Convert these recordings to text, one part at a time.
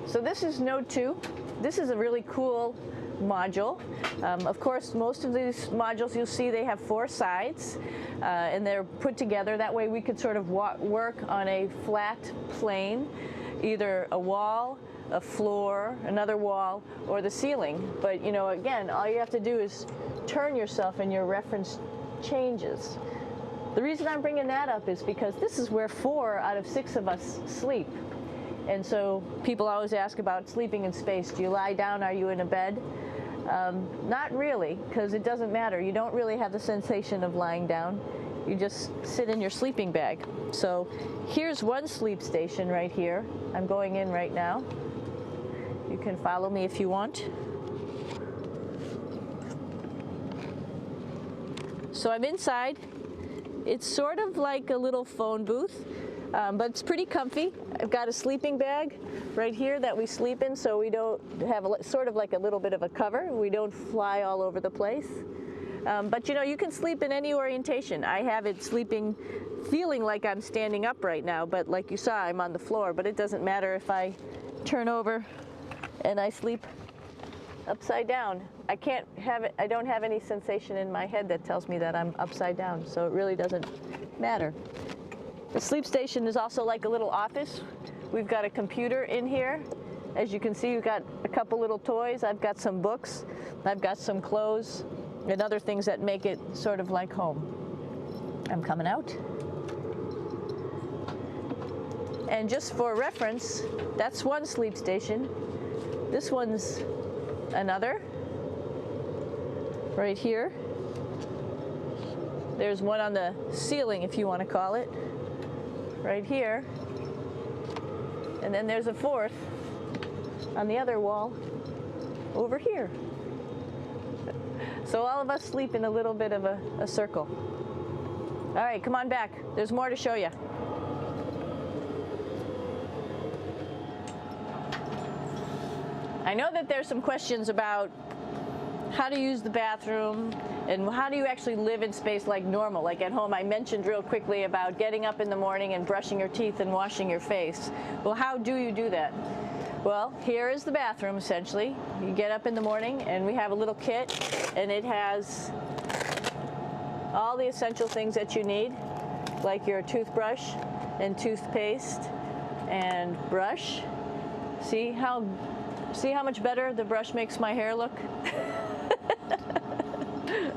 So this is Node 2. This is a really cool module. Of course, most of these modules you'll see they have 4 sides, and they're put together. That way we could sort of work on a flat plane, either a wall, a floor, another wall, or the ceiling. But you know, again, all you have to do is turn yourself and your reference changes. The reason I'm bringing that up is because this is where 4 out of 6 of us sleep. And so people always ask about sleeping in space. Do you lie down? Are you in a bed? Not really, because it doesn't matter. You don't really have the sensation of lying down. You just sit in your sleeping bag. So here's one sleep station right here. I'm going in right now. You can follow me if you want. So I'm inside. It's sort of like a little phone booth, but it's pretty comfy. I've got a sleeping bag right here that we sleep in, so we don't have sort of like a little bit of a cover. We don't fly all over the place. But you know, you can sleep in any orientation. I have it sleeping, feeling like I'm standing up right now, but like you saw, I'm on the floor. But it doesn't matter if I turn over and I sleep upside down. I don't have any sensation in my head that tells me that I'm upside down, so it really doesn't matter. The sleep station is also like a little office. We've got a computer in here. As you can see, we've got a couple little toys. I've got some books. I've got some clothes and other things that make it sort of like home. I'm coming out. And just for reference, that's one sleep station. This one's another. Right here. There's one on the ceiling, if you want to call it. Right here. And then there's a 4th on the other wall over here. So all of us sleep in a little bit of a circle. All right, come on back. There's more to show you. I know that there's some questions about how to use the bathroom and how do you actually live in space like normal, like at home. I mentioned real quickly about getting up in the morning and brushing your teeth and washing your face. Well, how do you do that? Well, here is the bathroom, essentially. You get up in the morning and we have a little kit, and it has all the essential things that you need, like your toothbrush and toothpaste and brush. See how much better the brush makes my hair look?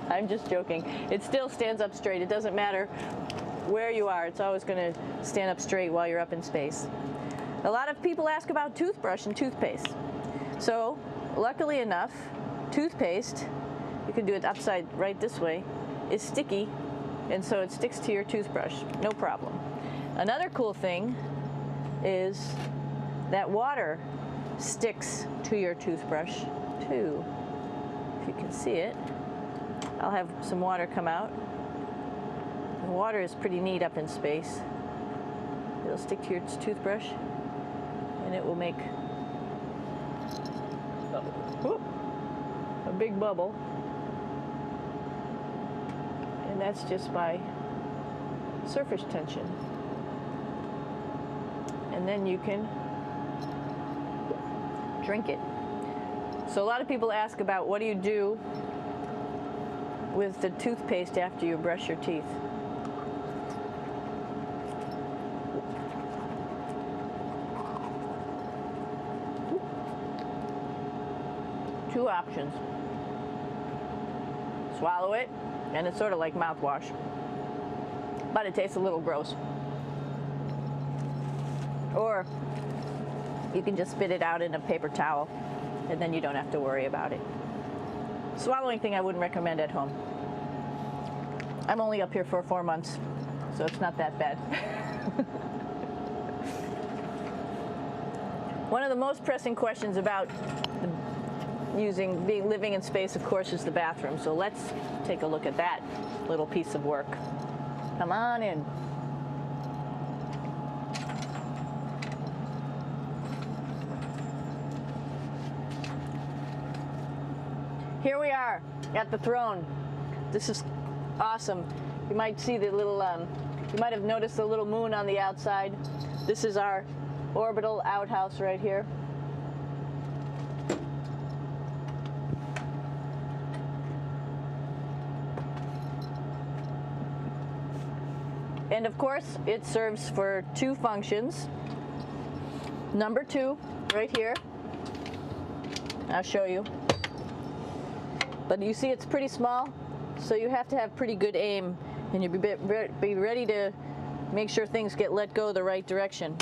I'm just joking. It still stands up straight. It doesn't matter where you are. It's always going to stand up straight while you're up in space. A lot of people ask about toothbrush and toothpaste. So, luckily enough, toothpaste, you can do it upside right this way, is sticky, and so it sticks to your toothbrush. No problem. Another cool thing is that water sticks to your toothbrush too. If you can see it, I'll have some water come out. The water is pretty neat up in space. It'll stick to your toothbrush and it will make a big bubble, and that's just by surface tension. And then you can drink it. So a lot of people ask about what do you do with the toothpaste after you brush your teeth. Two options. Swallow it, and it's sort of like mouthwash, but it tastes a little gross. Or you can just spit it out in a paper towel, and then you don't have to worry about it. Swallowing thing I wouldn't recommend at home. I'm only up here for 4 months, so it's not that bad. One of the most pressing questions about living in space, of course, is the bathroom. So let's take a look at that little piece of work. Come on in. Here we are at the throne. This is awesome. You might see the little, you might have noticed the little moon on the outside. This is our orbital outhouse right here. And of course, it serves for 2 functions. Number 2, right here. I'll show you. But you see it's pretty small, so you have to have pretty good aim, and you'll be ready to make sure things get let go the right direction.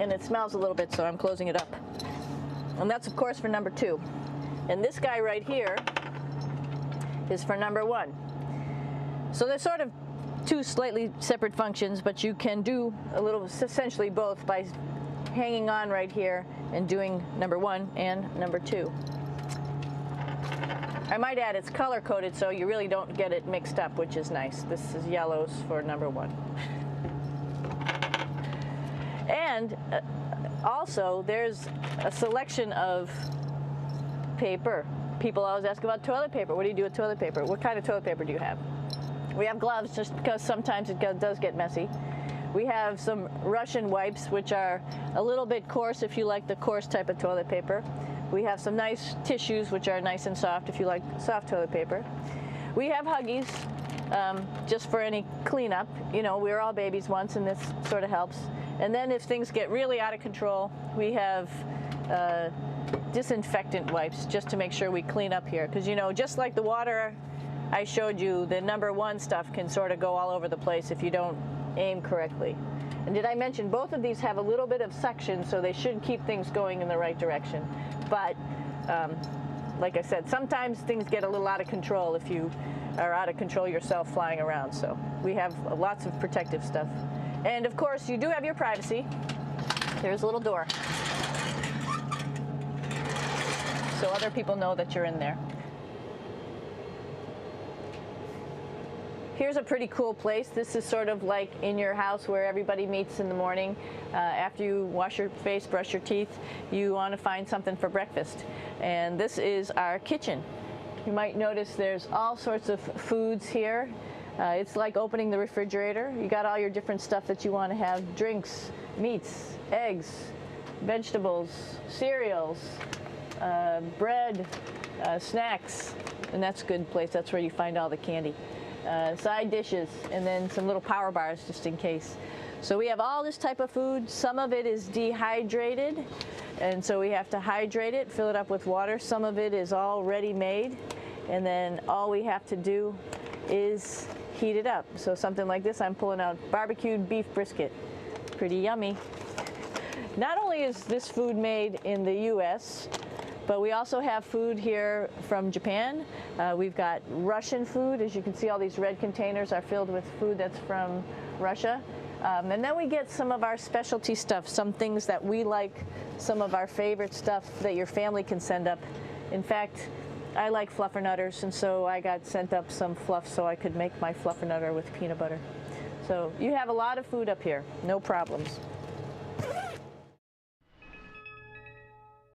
And it smells a little bit, so I'm closing it up. And that's, of course, for number 2. And this guy right here is for number 1. So they're sort of 2 slightly separate functions, but you can do a little, essentially both, by hanging on right here and doing number 1 and number 2. I might add it's color coded, so you really don't get it mixed up, which is nice. This is yellows for number 1. And also, there's a selection of paper. People always ask about toilet paper. What do you do with toilet paper? What kind of toilet paper do you have? We have gloves, just because sometimes it does get messy. We have some Russian wipes, which are a little bit coarse if you like the coarse type of toilet paper. We have some nice tissues, which are nice and soft if you like soft toilet paper. We have Huggies, just for any cleanup. You know, we were all babies once, and this sort of helps. And then if things get really out of control, we have disinfectant wipes, just to make sure we clean up here. Because, you know, just like the water I showed you, the number 1 stuff can sort of go all over the place if you don't aim correctly. And did I mention both of these have a little bit of suction, so they should keep things going in the right direction. But like I said, sometimes things get a little out of control if you are out of control yourself flying around. So we have lots of protective stuff. And of course, you do have your privacy. There's a little door, so other people know that you're in there. Here's a pretty cool place. This is sort of like in your house where everybody meets in the morning. After you wash your face, brush your teeth, you want to find something for breakfast. And this is our kitchen. You might notice there's all sorts of foods here. It's like opening the refrigerator. You got all your different stuff that you want to have: drinks, meats, eggs, vegetables, cereals, bread, snacks. And that's a good place. That's where you find all the candy. Side dishes, and then some little power bars just in case. So we have all this type of food. Some of it is dehydrated, and so we have to hydrate it, fill it up with water. Some of it is already made, and then all we have to do is heat it up. So something like this, I'm pulling out barbecued beef brisket. Pretty yummy. Not only is this food made in the US, but we also have food here from Japan. We've got Russian food. As you can see, all these red containers are filled with food that's from Russia. And then we get some of our specialty stuff, some things that we like, some of our favorite stuff that your family can send up. In fact, I like fluffernutters, and so I got sent up some fluff so I could make my fluffernutter with peanut butter. So you have a lot of food up here, no problems.